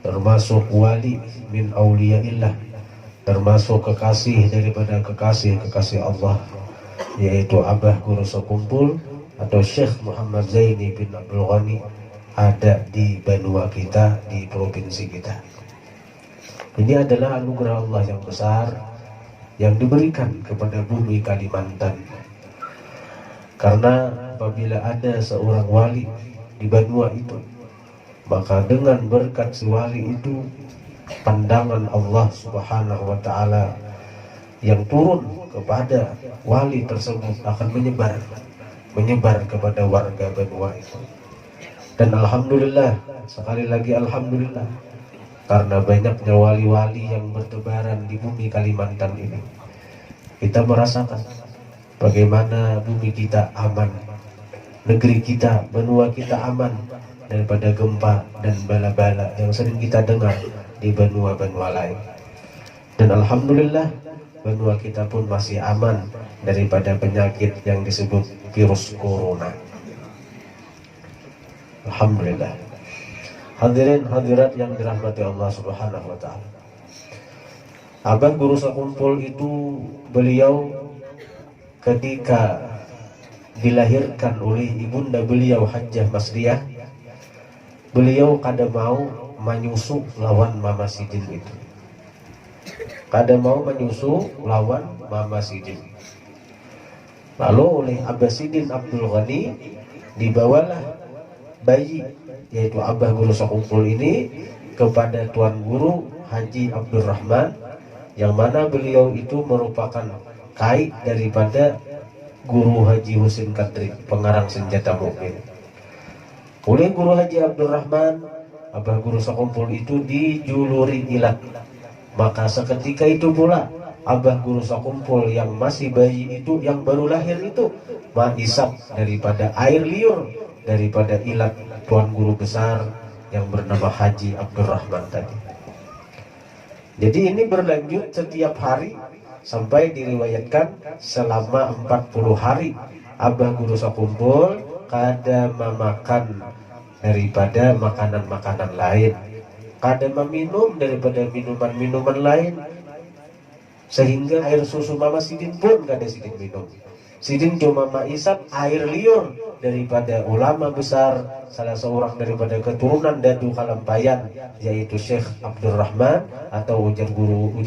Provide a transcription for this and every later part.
termasuk wali min auliyaillah, termasuk kekasih daripada kekasih Allah, yaitu Abah Guru Sekumpul atau Syekh Muhammad Zaini bin Abdul Ghani, ada di Banua kita, di provinsi kita. Ini adalah anugerah Allah yang besar yang diberikan kepada bumi Kalimantan. Karena apabila ada seorang wali di Banua itu, maka dengan berkat si wali itu, pandangan Allah Subhanahu wa Ta'ala yang turun kepada wali tersebut akan menyebar kepada warga Banua itu. Dan alhamdulillah, sekali lagi alhamdulillah, karena banyaknya wali-wali yang bertebaran di bumi Kalimantan ini, kita merasakan bagaimana bumi kita aman, negeri kita, benua kita aman daripada gempa dan bala-bala yang sering kita dengar di benua-benua lain. Dan alhamdulillah, benua kita pun masih aman daripada penyakit yang disebut virus corona. Alhamdulillah. Hadirin hadirat yang dirahmati Allah Subhanahu wa Ta'ala, Abah Guru Sekumpul itu, beliau ketika dilahirkan oleh ibunda beliau Hajjah Masriah, beliau kada mau menyusu lawan Mama Sidin itu. Kada mau menyusu lawan Mama Sidin. Lalu oleh Abah Sidin Abdul Ghani dibawalah bayi, yaitu Abah Guru Sekumpul ini, kepada Tuan Guru Haji Abdul Rahman, yang mana beliau itu merupakan kai daripada Guru Haji Husin Kadri, pengarang Senjata Mukmin. Oleh Guru Haji Abdul Rahman, Abah Guru Sekumpul itu dijuluri ilat. Maka seketika itu pula Abah Guru Sekumpul yang masih bayi itu, yang baru lahir itu, menghisap daripada air liur daripada ilat Tuan Guru besar yang bernama Haji Abdul Rahman tadi. Jadi ini berlanjut setiap hari sampai diriwayatkan selama 40 hari Abah Guru Sekumpul kada memakan daripada makanan-makanan lain, kada meminum daripada minuman-minuman lain, sehingga air susu Mama Sidin pun kada Sidin minum. Sidin cuma mengisap air liur daripada ulama besar, salah seorang daripada keturunan Dadu Kalampayan, yaitu Syekh Abdul Rahman, atau ujar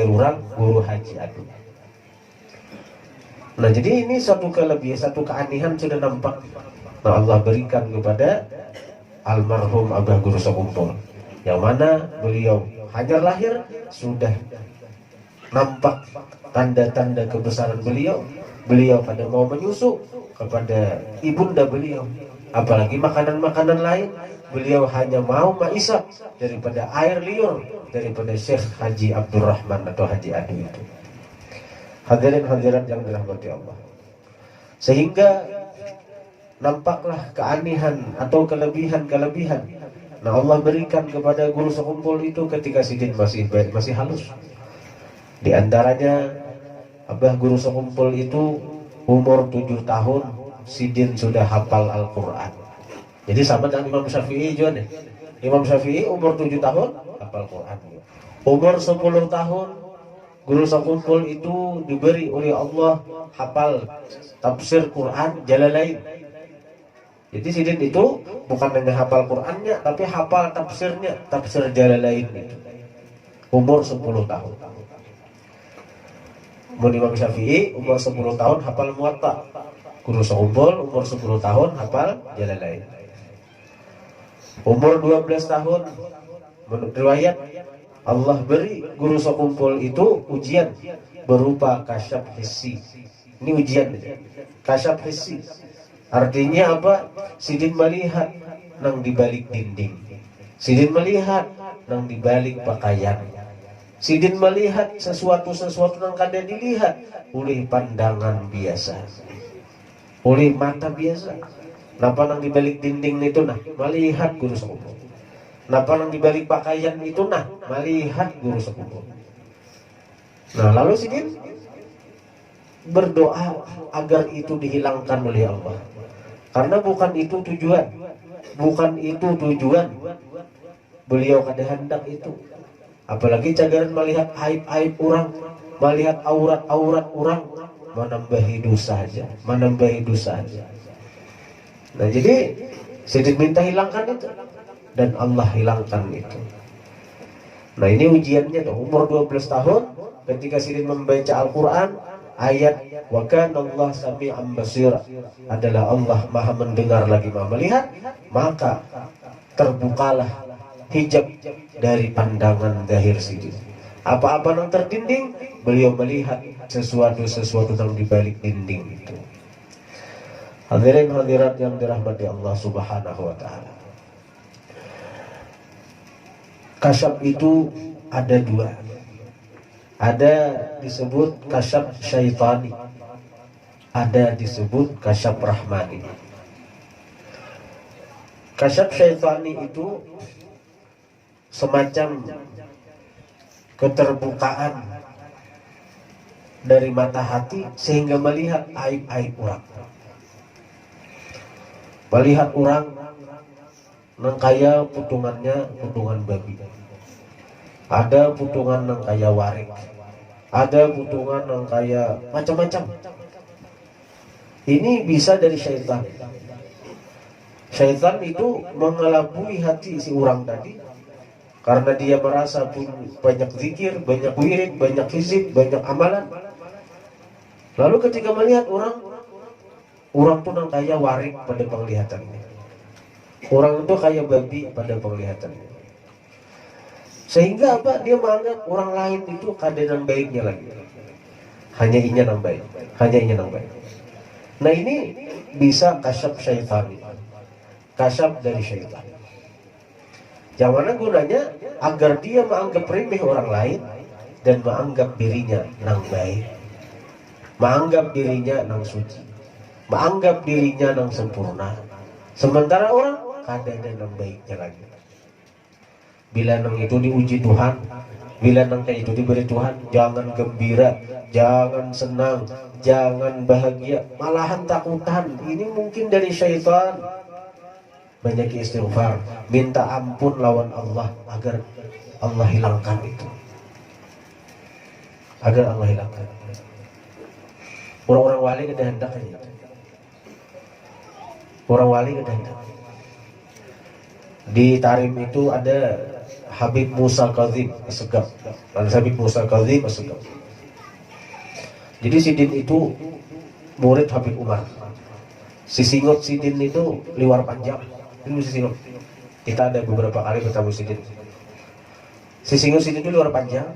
orang Guru Haji Adu. Nah, jadi ini satu kelebihan, satu keanehan sudah nampak. Nah, Allah berikan kepada almarhum Abah Guru Sekumpul, yang mana beliau hanya lahir sudah nampak tanda-tanda kebesaran beliau. Beliau pada mau menyusu kepada ibunda beliau, apalagi makanan-makanan lain. Beliau hanya mau mengisap daripada air liur daripada Syekh Haji Abdul Rahman atau Haji Adu itu. Hadirin hadirat yang dirahmati Allah, sehingga nampaklah keanehan atau kelebihan-kelebihan. Nah, Allah berikan kepada Guru Sekumpul itu ketika Sidin masih halus. Di antaranya Abah Guru Sekumpul itu umur 7 tahun, Sidin sudah hafal Al-Quran. Jadi sama dengan Imam Syafi'i juga nih. Imam Syafi'i umur 7 tahun hafal Quran. Umur 10 tahun Guru Sekumpul itu diberi oleh Allah hafal tafsir Quran Jalalain. Jadi Sidin itu bukan hanya hafal Qurannya, tapi hafal tafsirnya, tafsir Jalalain itu. Umur 10 tahun. Imam Syafi'i umur 10 tahun hafal Muwatta. Guru Sekumpul umur 10 tahun hafal Jalalain. Umur 12 tahun menurut riwayat Allah beri Guru Sekumpul itu ujian berupa kasyaf hissi. Ini ujian kasyaf hissi. Artinya apa? Sidin melihat nang dibalik dinding. Sidin melihat nang dibalik pakaian. Sidin melihat sesuatu yang kada dilihat oleh pandangan biasa, oleh mata biasa. Napa nang dibalik dinding itu nah melihat Guru Sekumpul. Napa nang dibalik pakaian itu nah melihat Guru Sekumpul. Nah, lalu Sidin berdoa agar itu dihilangkan oleh Allah. Karena bukan itu tujuan. beliau kada hendak itu. Apalagi cagaran melihat aib-aib orang, melihat aurat-aurat orang, menambahi dosa saja, menambahi dosa saja. Nah jadi Sidin minta hilangkan itu, dan Allah hilangkan itu. Nah ini ujiannya tuh, umur 12 tahun ketika Sidin membaca Al-Quran, ayat wa kana Allah sami'an basira, adalah Allah maha mendengar lagi maha melihat, maka terbukalah hijab dari pandangan zahir Sidin. Apa-apa yang terdinding, beliau melihat sesuatu yang dibalik dinding itu. Hadirin hadirat yang dirahmati Allah Subhanahu wa ta'ala. Kasyaf itu ada dua. Ada disebut kasyaf syaitani, ada disebut kasyaf rahmani. Kasyaf syaitani itu semacam keterbukaan dari mata hati sehingga melihat aib-aib orang. Melihat orang nang kaya putungannya putungan babi, ada putungan nang kaya warik, ada putungan nang kaya macam-macam. Ini bisa dari syaitan. Syaitan itu mengelabui hati si orang tadi, karena dia merasa pun banyak zikir, banyak wirid, banyak hizib, banyak amalan. Lalu ketika melihat orang tuh nang kaya warik pada penglihatannya, orang itu kaya babi pada penglihatannya, sehingga apa, dia menganggap orang lain itu kadang baiknya lagi, hanya ingin yang baik, hanya ingin yang baik. Nah ini bisa kasyaf syaitan, kasyaf dari syaitan. Yang mana gunanya agar dia menganggap remeh orang lain dan menganggap dirinya nang baik, menganggap dirinya nang suci, menganggap dirinya nang sempurna, sementara orang kadang nang baiknya lagi. Bila nang itu diuji Tuhan, bila nang kayak itu diberi Tuhan, jangan gembira, jangan senang, jangan bahagia, malahan takutan. Ini mungkin dari syaitan. Banyak istighfar, minta ampun lawan Allah agar Allah hilangkan itu, agar Allah hilangkan. Orang-orang wali kada hendak aja. Orang wali kada hendak. Di Tarim itu ada Habib Musa Kadzim Assegaf. Habib Musa Kadzim Assegaf. Jadi Sidin itu murid Habib Umar. Si Singot Sidin itu liwar panjang. Ini Sidin. Kita ada beberapa kali bertemu Sidin. Si Singot Sidin itu liwar panjang.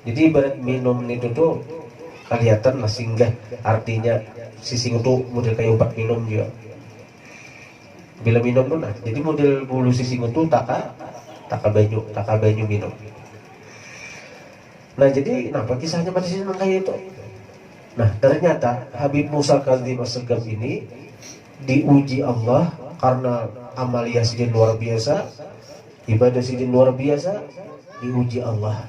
Jadi ibarat minum itu tuh kelihatan lah singgah. Artinya si Singot tuh model kayak obat minum juga. Bila minum tuh nah, jadi model bulu si Singot tuh taka banyu minum. Nah jadi kenapa kisahnya pada sini kayak itu? Nah ternyata Habib Musa Kadzim Assegaf ini diuji Allah karena amalia Sidin luar biasa, ibadah Sidin luar biasa, diuji Allah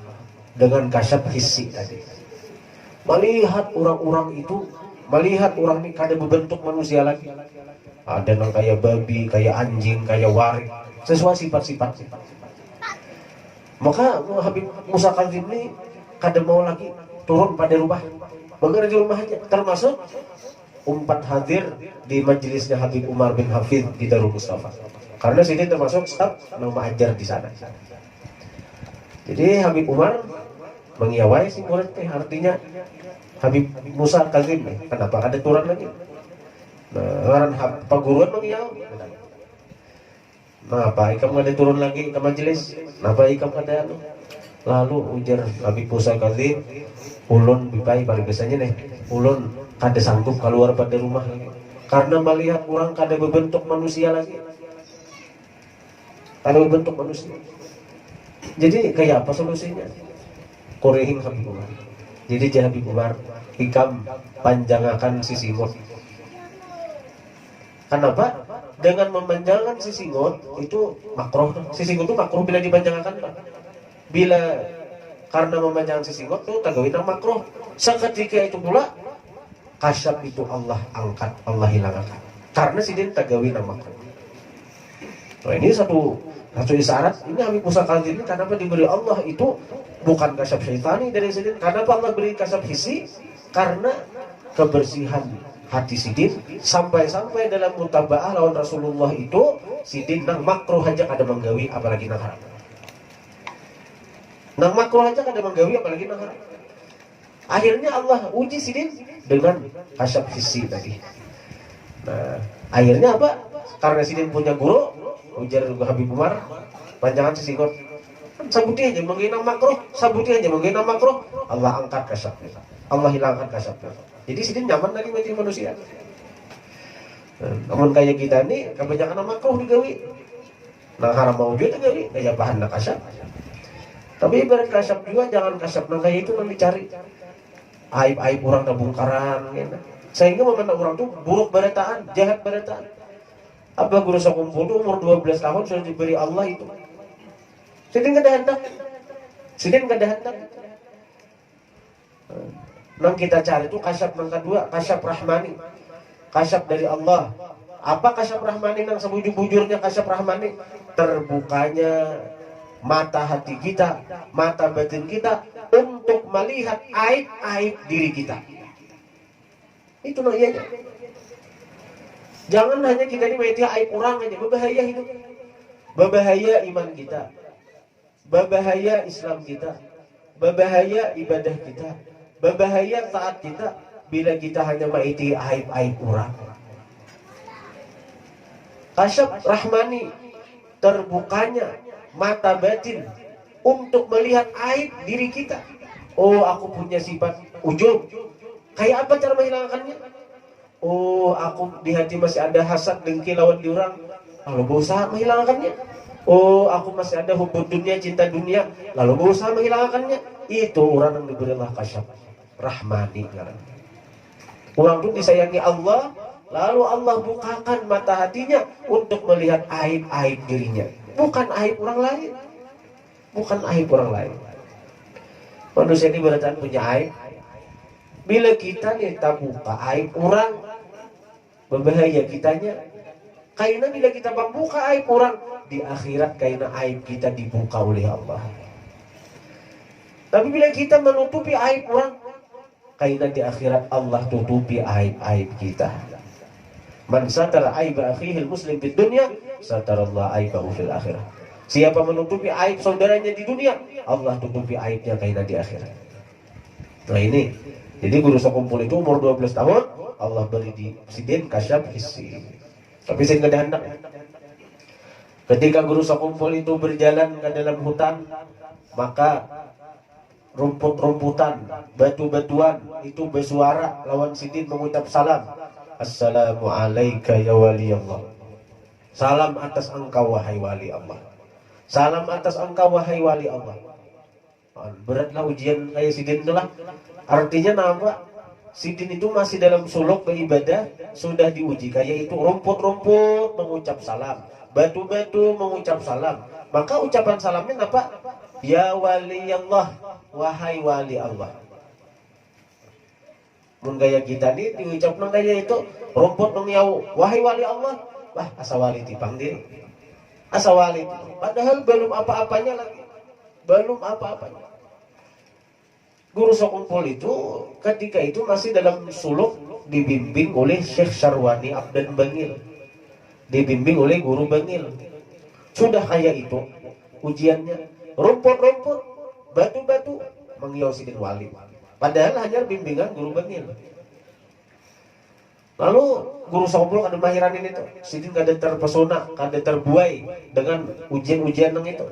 dengan kasyaf hissi tadi. Melihat orang-orang itu, melihat orang ini kada berbentuk manusia lagi. Ada yang kayak babi, kayak anjing, kayak warik, sesuai sifat-sifat. Maka Habib Musa Kadzim ini kada mau lagi turun pada rumah, bagaimana di rumah aja, termasuk umpat hadir di majelisnya Habib Umar bin Hafid di Darul Mustafa, karena sini termasuk staf yang mengajar di sana. Jadi Habib Umar mengiawai si murid artinya Habib Musa Kadzim kenapa kada turun lagi? Nah, Pak Guruan mengiau. Nah, apa ikam kada turun lagi ke majelis? Napa ikam kada anu? Lalu ujar Habib Musa Kadzim, ulun bipai paling biasanya nih, ulun kada sanggup keluar pada rumah lagi karena melihat orang kada berbentuk manusia lagi, kada berbentuk manusia. Jadi kayak apa solusinya? Korehin Habib Umar. Jadi Habib Umar ikam panjangakan si Singot. Kenapa? Dengan memanjangkan si Singot itu makruh. Si Singot itu makruh bila dipanjangkan. Bila karena memanjangkan si Singot itu tagawin ang makruh. Seketika itu pula kasyaf itu Allah angkat, Allah hilangkan. Karena si din tagawin ang makruh. Nah, ini satu Atau isyarat ini Habib Musa Kadzim kenapa diberi Allah itu bukan kasyaf syaitani dari Sidin. Kenapa Allah beri kasyaf hissi? Karena kebersihan hati Sidin sampai-sampai dalam mutabaah lawan Rasulullah itu Sidin nang makruh aja kada menggawi apalagi nang haram. Nang makruh aja kada menggawi apalagi nang haram. Akhirnya Allah uji Sidin dengan kasyaf hissi tadi. Nah, akhirnya apa? Karena Sidin punya guru, ujar Habib Umar, panjangan sesinggot. Sabuti aja menghina makruh, sabuti aja menghina makruh, Allah angkat kasyafnya. Allah hilangkan kasyafnya. Jadi Sidin nyaman dari mati manusia. Namun kayak kita nih, kebanyakan makruh digawi. Nang haram maujud digawi, kayak bahan nak kasyaf. Tapi ibarat kasyaf juga jangan kasyaf nang kayak itu nang dicari. Aib-aib orang nabungkaran gitu. Sehingga memandang orang tuh buruk beretaan, jahat beretaan. Apa guru sekumpul tuh umur 12 tahun sudah diberi Allah itu. Sidin kada hendak. Sidin kada hendak. Nang kita cari itu kasyaf nang kedua, kasyaf rahmani. Kasyaf dari Allah. Apa kasyaf rahmani nang sebujur-bujurnya kasyaf rahmani? Terbukanya mata hati kita, mata batin kita untuk melihat aib-aib diri kita. Itu namanya. Jangan hanya kita ini melihat aib orang aja, berbahaya hidup. Berbahaya iman kita. Berbahaya Islam kita. Berbahaya ibadah kita. Berbahaya taat kita bila kita hanya melihat aib-aib orang. Kasyaf rahmani, terbukanya mata batin untuk melihat aib diri kita. Oh, aku punya sifat ujub. Kayak apa cara menghilangkannya? Oh, aku di hati masih ada hasad dengki lawan di orang. Lalu berusaha menghilangkannya. Oh, aku masih ada hubud dunia, cinta dunia. Lalu berusaha menghilangkannya. Itu orang yang diberi Allah kasyaf rahmani. Orang itu disayangi Allah, lalu Allah bukakan mata hatinya untuk melihat aib-aib dirinya. Bukan aib orang lain. Bukan aib orang lain. Manusia ini berarti punya aib. Bila kita nih tak buka aib orang, berbahaya kitanya. Karena bila kita membuka aib orang, di akhirat karena aib kita dibuka oleh Allah. Tapi bila kita menutupi aib orang, karena di akhirat Allah tutupi aib-aib kita. Man satara aiba akhihil muslim di dunia, satarallah aibahu fil akhirah. Siapa menutupi aib saudaranya di dunia, Allah tutupi aibnya karena di akhirat. Nah ini, jadi guru sekumpul itu umur 12 tahun, Allah beri di Sidin kasyaf hissi. Tapi saya nggak ada hendak. Ketika guru sekumpul itu berjalan ke dalam hutan, maka rumput-rumputan, batu-batuan itu bersuara lawan Sidin mengucap salam. Assalamualaikum ya wali Allah. Salam atas engkau wahai wali Allah. Salam atas engkau wahai wali Allah. Beratlah ujian kayak Sidin itulah. Artinya nama Sidin itu masih dalam suluk beribadah, sudah diuji kayak itu rumput-rumput mengucap salam, batu-batu mengucap salam. Maka ucapan salamnya apa? Ya wali Allah, wahai wali Allah. Mun gaya kita nih diucap nang gaya itu rumput nang yau wahai wali Allah. Wah, asa wali tipang diri. Asa wali. Padahal belum apa-apanya lagi. Belum apa-apanya. Guru sekumpul itu ketika itu masih dalam suluk dibimbing oleh Syekh Syarwani Abdan Bangil. Dibimbing oleh guru Bangil. Sudah kayak itu ujiannya rumput-rumput, batu-batu mengiau Sidin wali. Padahal hanya bimbingan guru Bangil. Lalu guru sekumpul kada mahiran ini tuh. Sidin kada terpesona, kada terbuai dengan ujian-ujian yang itu.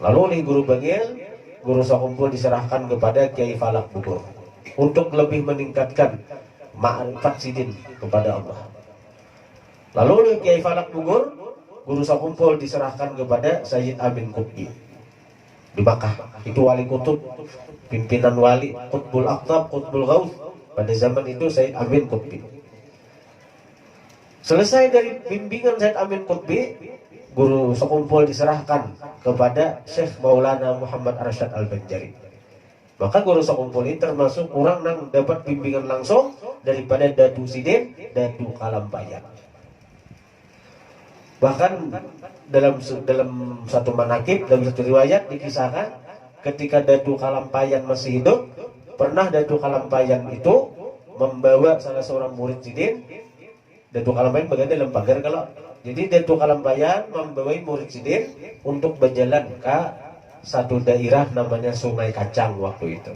Lalu oleh guru Bangil, guru sekumpul diserahkan kepada Kiai Falak Bogor untuk lebih meningkatkan ma'rifat Sidin kepada Allah. Lalu oleh Kiai Falak Bogor, guru sekumpul diserahkan kepada Sayyid Amin Qutbi di Makkah. Itu wali kutub, pimpinan wali, Qutbul Aqtab, Qutbul Ghaus. Pada zaman itu Sayyid Amin Qutbi. Selesai dari bimbingan Sayyid Amin Qutbi, guru sekumpul diserahkan kepada Syekh Maulana Muhammad Arsyad Al-Banjari. Maka guru sekumpul ini termasuk orang yang dapat bimbingan langsung daripada Datu Sidin, Datu Kalambayan. Bahkan dalam satu manakib, dalam satu riwayat dikisahkan ketika Datu Kalampayan masih hidup, pernah Datu Kalampayan itu membawa salah seorang murid Sidin. Datu Kalampayan bagian dalam pagar kalau. Jadi Datu Kalampayan membawa murid Sidin untuk berjalan ke satu daerah namanya Sungai Kacang waktu itu.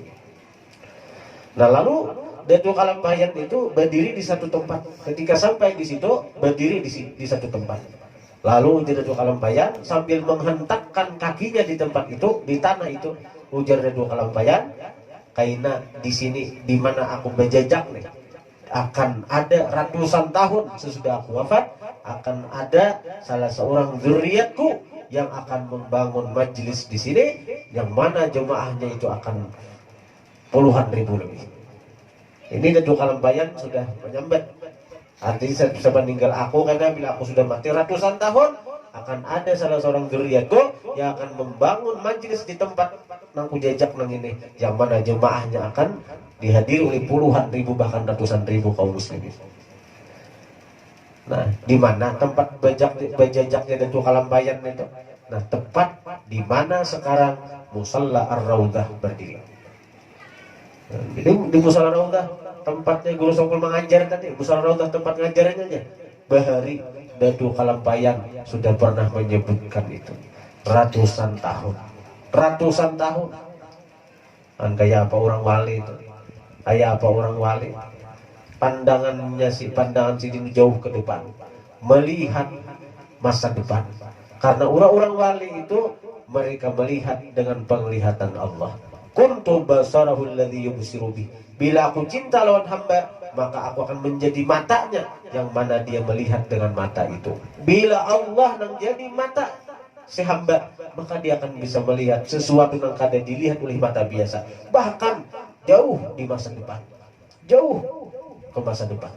Nah lalu Datu Kalampayan itu berdiri di satu tempat. Ketika sampai di situ berdiri di satu tempat. Lalu Datu Kalampayan sambil menghentakkan kakinya di tempat itu, di tanah itu, ujar Datu Kalampayan, "Kaina di sini di mana aku berjejak nih, akan ada ratusan tahun sesudah aku wafat, akan ada salah seorang zuriatku yang akan membangun majelis di sini, yang mana jemaahnya itu akan puluhan ribu lebih." Ini Datu Kalampayan sudah menyambat. Artinya bisa meninggal aku, karena bila aku sudah mati ratusan tahun, akan ada salah seorang zuriatku yang akan membangun majelis di tempat nangku jejak nang ini, yang mana jemaahnya akan dihadiri oleh puluhan ribu bahkan ratusan ribu kaum muslimin. Nah, di mana tempat bejajaknya Datu Kalampayan itu? Nah, tepat di mana sekarang Musalla Ar-Raudhah berdiri. Jadi di Musalla Ar-Raudhah tempatnya Guru Songkul mengajar tadi, Musalla Ar-Raudhah tempat ngajarannya aja. Bahari Datu Kalampayan sudah pernah menyebutkan itu. Ratusan tahun. Kayak apa orang wali itu? Kayak apa orang wali? Pandangan Sidin jauh ke depan, melihat masa depan. Karena orang-orang wali itu mereka melihat dengan penglihatan Allah. Kuntu basarahul ladzi yubsiru bi. Bila aku cinta lawan hamba, maka aku akan menjadi matanya yang mana dia melihat dengan mata itu. Bila Allah nang jadi mata si hamba, maka dia akan bisa melihat sesuatu yang kada dilihat oleh mata biasa, bahkan jauh di masa depan, jauh ke masa depan.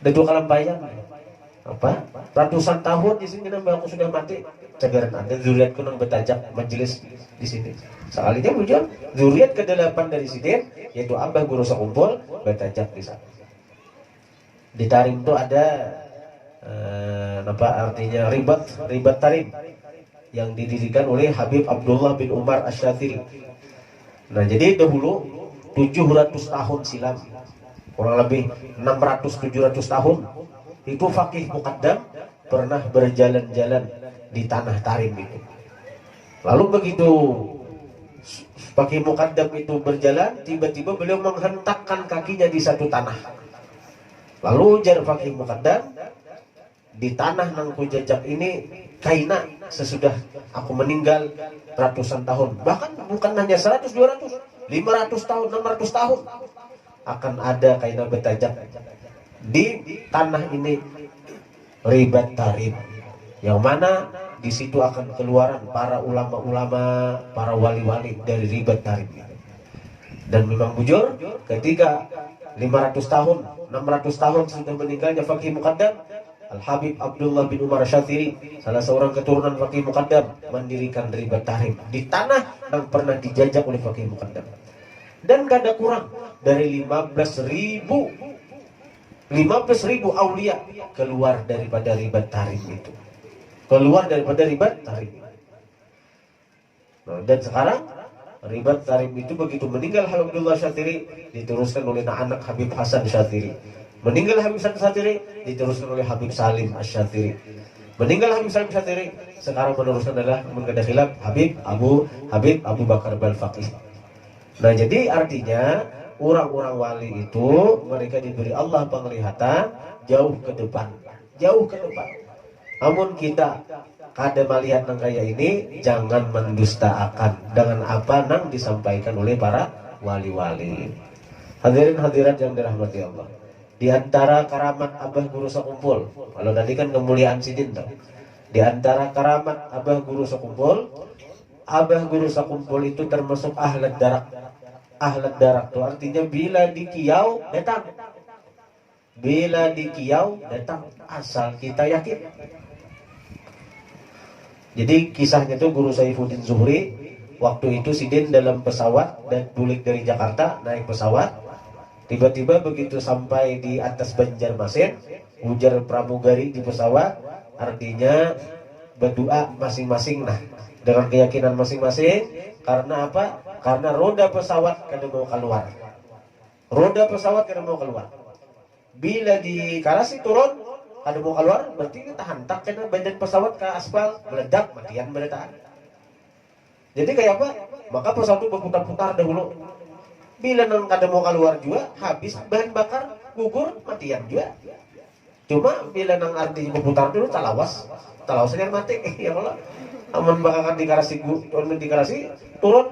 Datu Kalampayan apa? Ratusan tahun di sini nambah aku sudah mati. Cagaran ada zuriatku nang bertajak majelis di sini. Sekalinya muncul zuriat ke-8 dari Sidin, yaitu Abah Guru Sakumpul bertajak di sana. Di Tarim itu ada apa artinya ribat Tarim yang didirikan oleh Habib Abdullah bin Umar Asy-Syadzili. Nah, jadi dahulu 700 tahun silam, kurang lebih 600-700 tahun, itu Fakih Muqaddam pernah berjalan-jalan di tanah Tarim itu. Lalu begitu Fakih Muqaddam itu berjalan, tiba-tiba beliau menghentakkan kakinya di satu tanah. Lalu ujar Fakih Muqaddam, "Di tanah nang kujajak ini, kaina sesudah aku meninggal ratusan tahun, bahkan bukan hanya 100, 200, 500 tahun, 600 tahun, akan ada kaina bertajak di tanah ini ribat Tarim, yang mana di situ akan keluaran para ulama-ulama, para wali-wali dari ribat Tarim." Dan memang bujur, ketika 500 tahun, 600 tahun sudah meninggalnya Fakih Muqaddam, Al-Habib Abdullah bin Umar Asy-Syadzili, salah seorang keturunan Fakih Muqaddam, mendirikan ribat Tarim di tanah yang pernah dijajah oleh Fakih Muqaddam. Dan kada kurang dari 15.000 aulia keluar daripada ribat Tarim itu. Keluar daripada ribat Tarim. Nah, dan sekarang ribat Tarim itu begitu meninggal Habib Abdullah Asy-Syadzili, diteruskan oleh anak Habib Hasan Asy-Syadzili. Meninggal Habib Hasan Asy-Syadzili, diteruskan oleh Habib Salim Asy-Syadzili. Meninggal Habib Salim Asy-Syadzili, sekarang meneruskan adalah menggada khilaf Habib Abu Bakar Balfaqih. Nah, jadi artinya orang-orang wali itu mereka diberi Allah penglihatan jauh ke depan, jauh ke depan. Namun kita kada melihat nang kaya ini, jangan mendustakan dengan apa nang disampaikan oleh para wali-wali. Hadirin hadirat yang dirahmati Allah. Di antara karamat Abah Guru Sakumpul, kalau tadi kan kemuliaan Sidin tuh. Di antara karamat Abah Guru Sakumpul, Abah Guru Sakumpul itu termasuk ahlat darak. Ahlat darak itu artinya bila dikiau datang. Bila dikiau datang, asal kita yakin. Jadi kisahnya itu Guru Saifuddin Zuhri, waktu itu Sidin dalam pesawat dan bulik dari Jakarta, naik pesawat. Tiba-tiba begitu sampai di atas Banjarmasin, ujar pramugari di pesawat, artinya berdoa masing-masing nah dengan keyakinan masing-masing. Karena apa? Karena roda pesawat kada mau keluar. Roda pesawat kada mau keluar. Bila di karasi turun kada mau keluar, berarti kita hantak karena badan pesawat ke aspal meledak, matian bertahan. Jadi kayak apa? Maka pesawat itu berputar-putar dahulu. Bila nang kada mau keluar juga, habis bahan bakar, gugur, matian juga. Cuma bila nang arti berputar dulu talawas yang mati. Ya Allah. Aman bakakan di karasi turun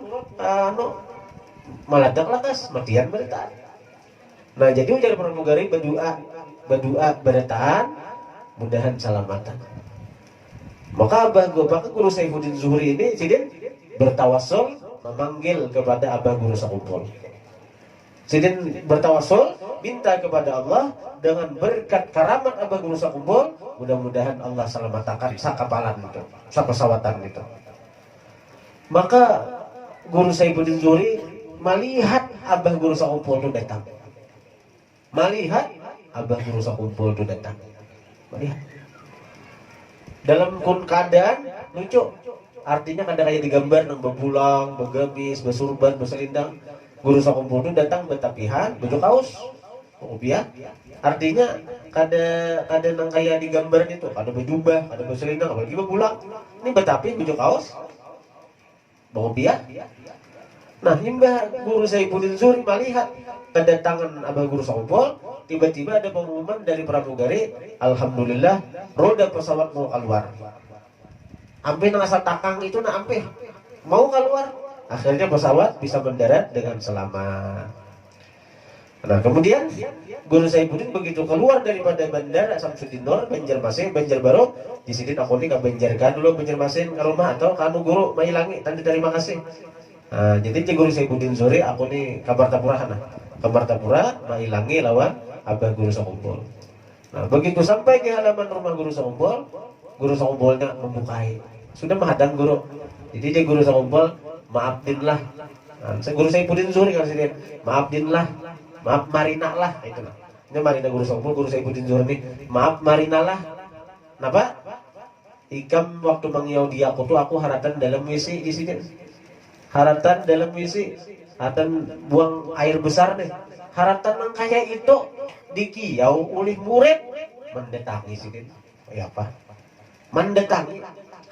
meledak lakas, matian bertahan. Nah, jadi ujar pramugari berdoa bertahan, mudahan salamatan. Maka guru Saifuddin Zuhri ini sidin bertawassul memanggil kepada Abah Guru Sakumpul. Sidin bertawassul minta kepada Allah dengan berkat karamat Abah Guru Sakumpul, mudah-mudahan Allah salamatakan sakapalan itu, sapesawatan itu. Maka Guru Saifuddin Zuhri melihat Abah Guru Sakumpul itu datang. Melihat Abah Guru Sakumpul itu datang. Melihat. Dalam keadaan lucu. Artinya kada kayak digambar nang bebulang, begamis, besurban, beselindang. Guru Sakumpul itu datang betapihan, baju kaos, kopiah. Artinya kada nang kayak digambar itu, kada berjubah, kada beselindang, apalagi bebulang. Ini betapi baju kaos, kopiah. Nah, Mbah Guru Saifuddin Zuhri melihat kedatangan Abah Guru Sakumpul, tiba-tiba ada pengumuman dari pramugari, alhamdulillah roda pesawat mau keluar. Ampe nang asal takang itu nak ampe mau keluar. Akhirnya pesawat bisa mendarat dengan selamat. Nah, kemudian Guru Saifuddin begitu keluar daripada bandara Samsudin Nur, Banjarbaru, di sini aku nih ke Banjarkan dulu Banjarmasin ke rumah atau kanu guru mailangi tanda terima kasih. Nah, jadi Guru Saifuddin Zuhri aku nih kabar tapura mailangi lawan Abah Guru Sakumpul. Nah, begitu sampai ke halaman rumah Guru Sakumpulnya membukai. Sudah menghadang guru. Jadi Guru Sakumpul maafdinlah. Nah, Guru Saifuddin Zuhri kan sini. Maafdinlah. Maaf marina lah itulah. Ini marina Guru Sakumpul, Guru Saifuddin Zuhri. Maaf marina lah. Napa? Ikam waktu mengiau dia aku haratan dalam misi di sini. Haratan dalam misi, haratan buang air besar deh. Haratan yang kayak itu dikiau oleh murid mendatangi sini. Ya apa? Mendatangi.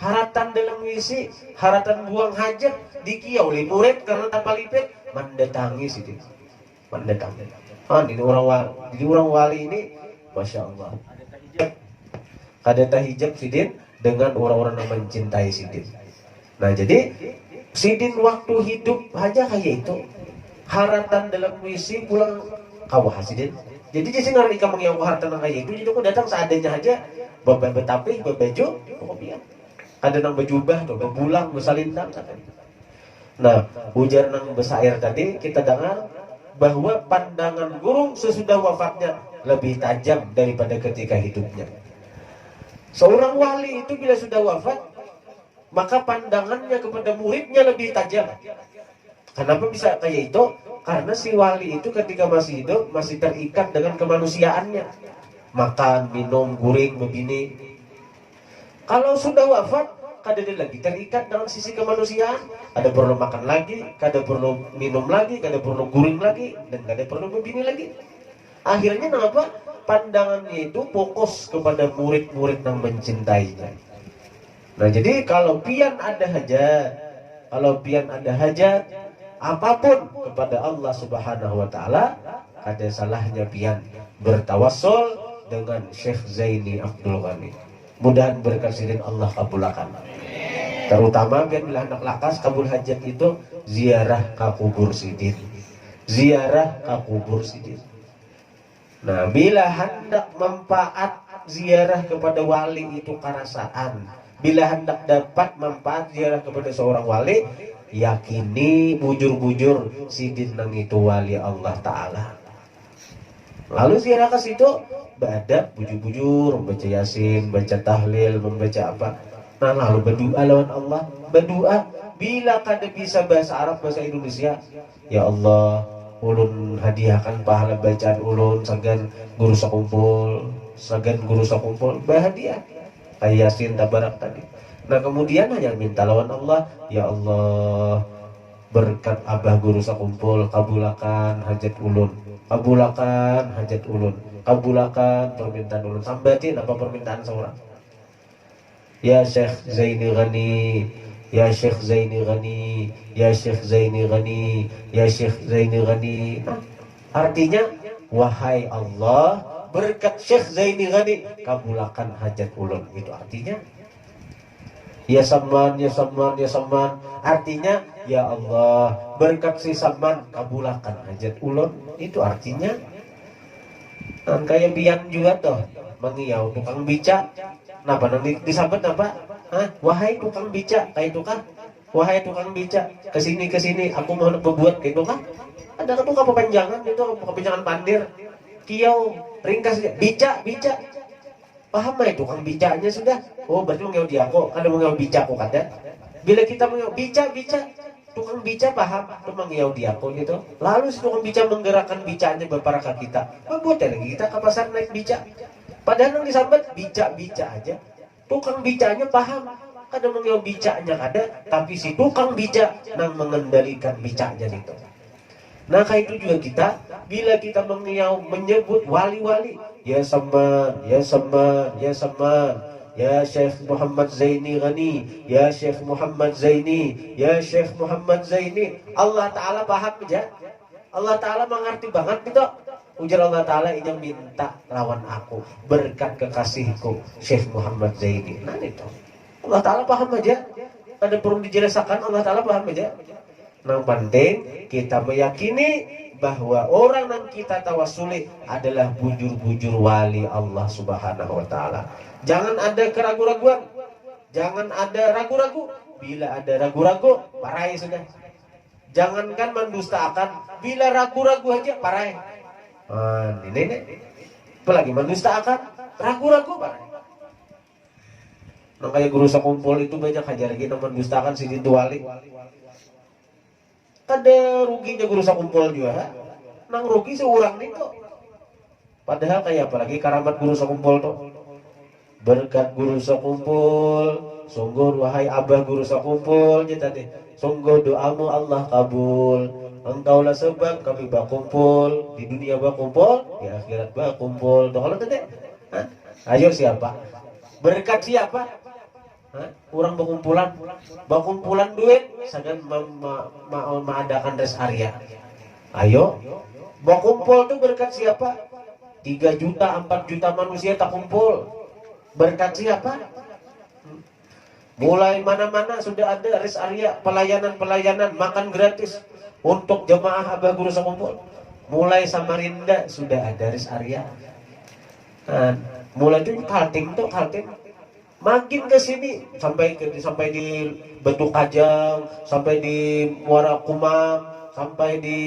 Haratan dalam misi, haratan buang hajat dikiau oleh murid karena tanpa lipit mendatangi sini. Mendatangi. Jadi orang wali ini, masya Allah. Kadeta hijab sidin dengan orang-orang yang mencintai sidin. Nah, jadi sidin waktu hidup aja kayak itu. Haratan dalam misi pulang kawah sidin. Jadi jisi ngarani kamu yang haratan kayak itu, jadi aku datang seadanya aja. Betapi, bebaju, kopiah. Ada nang bejubah, bebulang, besalindang. Nah, ujar nang besair tadi kita dengar bahwa pandangan guru sesudah wafatnya lebih tajam daripada ketika hidupnya. Seorang wali itu bila sudah wafat, maka pandangannya kepada muridnya lebih tajam. Kenapa bisa kayak itu? Karena si wali itu ketika masih hidup masih terikat dengan kemanusiaannya. Makan, minum, guring, begini. Kalau sudah wafat, kada lagi terikat dengan sisi kemanusiaan. Kada perlu makan lagi, kada perlu minum lagi, kada perlu guring lagi, dan kada perlu begini lagi. Akhirnya kenapa? Pandangannya itu fokus kepada murid-murid yang mencintainya. Nah, jadi kalau pian ada hajat, apapun kepada Allah Subhanahu wa taala, ada salahnya pian bertawassul dengan Syekh Zaini Abdul Ghani. Mudah berkat sidin Allah kabulakan. Terutama pian bila anak lakas kabul hajat itu ziarah ke kubur sidin. Nah, bila hendak manfaat ziarah kepada wali itu karasaan, bila hendak dapat manfaat ziarah kepada seorang wali, yakini bujur-bujur sidin nang itu wali Allah Ta'ala. Lalu ziarah ke situ, beradab, bujur-bujur, membaca yasin, baca tahlil, membaca apa. Nah, lalu berdoa lawan Allah. Berdoa, bila kada bisa bahasa Arab, bahasa Indonesia, ya Allah, ulun hadiahkan pahala bacaan ulun sagan guru sakumpul, bahagia. Yasin tabarak tadi. Nah kemudian hanya minta lawan Allah, ya Allah berkat abah guru sakumpul kabulakan hajat ulun, kabulakan hajat ulun, kabulakan permintaan ulun. Sambatin apa permintaan seorang? Ya Syekh Zaini Ghani, ya Syekh Zaini Ghani, ya Syekh Zaini Ghani, ya Syekh Zaini Ghani. Nah, artinya wahai Allah berkat Syekh Zaini Ghani kabulakan hajat ulun. Itu artinya ya Saman, ya Saman, ya Saman. Artinya ya Allah berkat si Saman kabulakan hajat ulun. Itu artinya kayak biang juga toh mengiau tukang bica. Napa nanti disambut apa? Hah? Wahai tukang bica, kayak itu kan? Wahai tukang bica, kesini aku mau berbuat gitu kan? Ada kan tukang pepanjangan itu, pepanjangan pandir. Kiau ringkas bica. Paham ya tukang bicanya sudah? Oh berarti mengiau dia kok, ada mengiau bica kok ada. Bila kita mengiau bica, tukang bica paham, itu mengiau dia kok gitu. Lalu si tukang bica menggerakkan bicanya berparakah kita. Membuat lagi kita ke pasar naik bica. Padahal yang disambat bica aja. Tukang bicanya paham. Kadang mengiau bicanya ada, tapi si tukang bica yang mengendalikan bicanya itu. Nah kayak itu juga kita, bila kita mengiau menyebut wali-wali, ya Saman, ya Saman, ya Saman, ya Syekh Muhammad Zaini Ghani, ya Syekh Muhammad Zaini, ya Syekh Muhammad Zaini. Allah Ta'ala paham aja. Allah Ta'ala mengerti banget gitu. Ujar Allah Ta'ala ini minta lawan aku berkat kekasihku Syekh Muhammad Zaini. Nah itu Allah Ta'ala paham aja. Ada perlu dijelaskan, Allah Ta'ala paham aja. Yang penting kita meyakini bahwa orang yang kita tawasuli adalah bujur-bujur wali Allah Subhanahu wa Ta'ala. Jangan ada keraguan-raguan, jangan ada ragu-ragu. Bila ada ragu-ragu, parai sudah. Jangankan mendustakan, bila ragu-ragu aja parai. Ini apalagi mendustakan, ragu-ragu parai. Nah kayak guru sakumpul itu banyak aja lagi yang mendustakan si itu wali. Ada ruginya guru sakumpul juga. Nang rugi seorang itu. Padahal kayak apalagi karamat guru sakumpul tuh. Berkat guru sakumpul, sungguh wahai abah guru sakumpul tadi. Sungguh doamu Allah kabul. Engkaulah sebab kami berkumpul di dunia berkumpul, di akhirat berkumpul. Kalau tadi, ayo siapa? Berkat siapa? Orang berkumpulan duit, sedang mengadakan rest area. Ayo, berkumpul tuh berkat siapa? 3 juta, 4 juta manusia tak kumpul. Berkat siapa? Mulai mana-mana sudah ada rest area, pelayanan makan gratis untuk jemaah abah guru sakumpul. Mulai Samarinda sudah ada rest area. Mulai itu Kaltim. Makin ke sini sampai di Batu Kajang, sampai di Muara Kumam, sampai di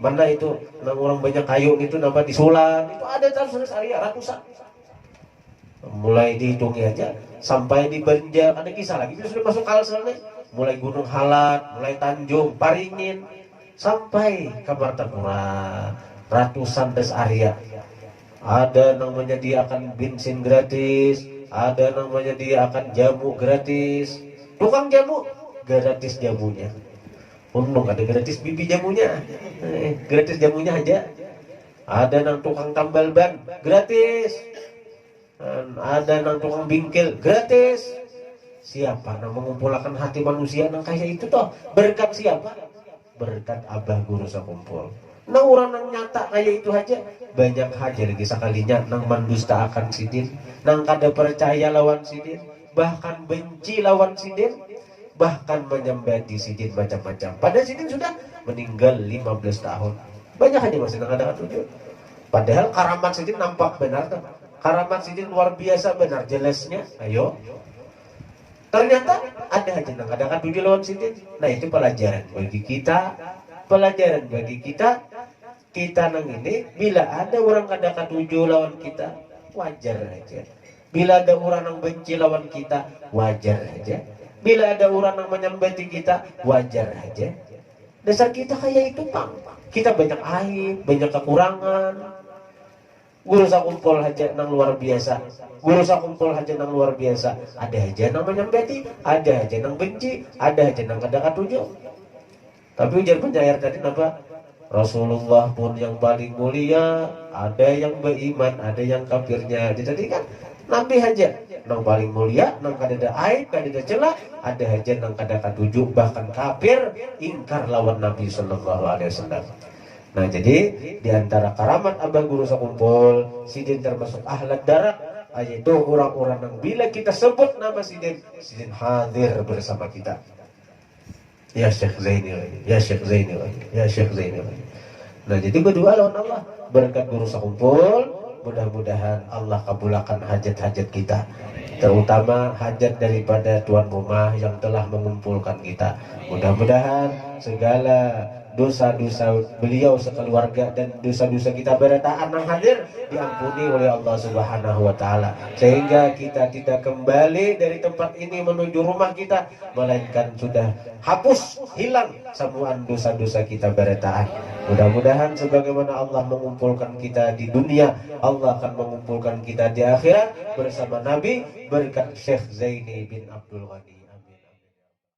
mana itu orang banyak kayu itu nampak di Sulan. Itu ada terus rest area ratusan. Mulai dihitungi aja sampai di Banjar, ada kisah lagi itu sudah masuk Kalsel nih. Mulai Gunung Halat, mulai Tanjung, Paringin, sampai ke Martapura, ratusan rest area. Ada namanya dia akan bensin gratis, ada namanya dia akan jamu gratis. Tukang jamu gratis jamunya. Untung ada gratis bibi jamunya, gratis jamunya aja. Ada nang tukang tambal ban gratis. Ada nang tukang bingkil gratis. Siapa nang mengumpulkan hati manusia nang kayak itu toh? Berkat siapa? Berkat abah guru sakumpul. Nah orang nang nyata kayak itu aja banyak aja lagi sekalinya nang mendusta akan sidin, nang kada percaya lawan sidin, bahkan benci lawan sidin, bahkan menyembadi sidin macam-macam. Padahal sidin sudah meninggal 15 tahun. Banyak aja masih nang ada tujuh. Padahal karamat sidin nampak benar tuh. Karamat sidin luar biasa benar jelasnya. Ayo. Ternyata ada aja nang ada tujuh lawan sidin. Nah itu pelajaran bagi kita. Pelajaran bagi kita. Kita nang ini bila ada orang kada katuju lawan kita wajar aja. Bila ada orang yang benci lawan kita wajar aja. Bila ada orang yang menyembati kita wajar aja. Dasar kita kayak itu pang. Kita banyak aib, banyak kekurangan. Guru sakumpul haja nang luar biasa. Guru sakumpul haja nang luar biasa. Ada haja nang menyambeti, ada haja nang benci, ada haja nang kada katuju. Tapi ujar penyair tadi apa? Rasulullah pun yang paling mulia, ada yang beriman, ada yang kafirnya. Jadi kan Nabi haja nang paling mulia, nang kada ada aib, kada ada celah, ada haja nang kada katuju, bahkan kafir ingkar lawan Nabi sallallahu alaihi wasallam. Nah, jadi di antara karamat Abah Guru Sakumpul, Sidin termasuk ahlat darat, yaitu orang-orang yang bila kita sebut nama Sidin hadir bersama kita. Ya Syekh Zaini lagi, ya Syekh Zaini lagi, ya Syekh Zaini lagi. Nah, jadi berdoa lawan Allah berkat Guru Sakumpul, mudah-mudahan Allah kabulkan hajat-hajat kita, terutama hajat daripada tuan rumah yang telah mengumpulkan kita. Mudah-mudahan segala dosa-dosa beliau sekeluarga dan dosa-dosa kita berataan yang hadir diampuni oleh Allah Subhanahu wa taala, sehingga kita tidak kembali dari tempat ini menuju rumah kita, melainkan sudah hapus hilang semua dosa-dosa kita berataan. Mudah-mudahan sebagaimana Allah mengumpulkan kita di dunia, Allah akan mengumpulkan kita di akhirat bersama Nabi berkat Syekh Zaini bin Abdul Ghani.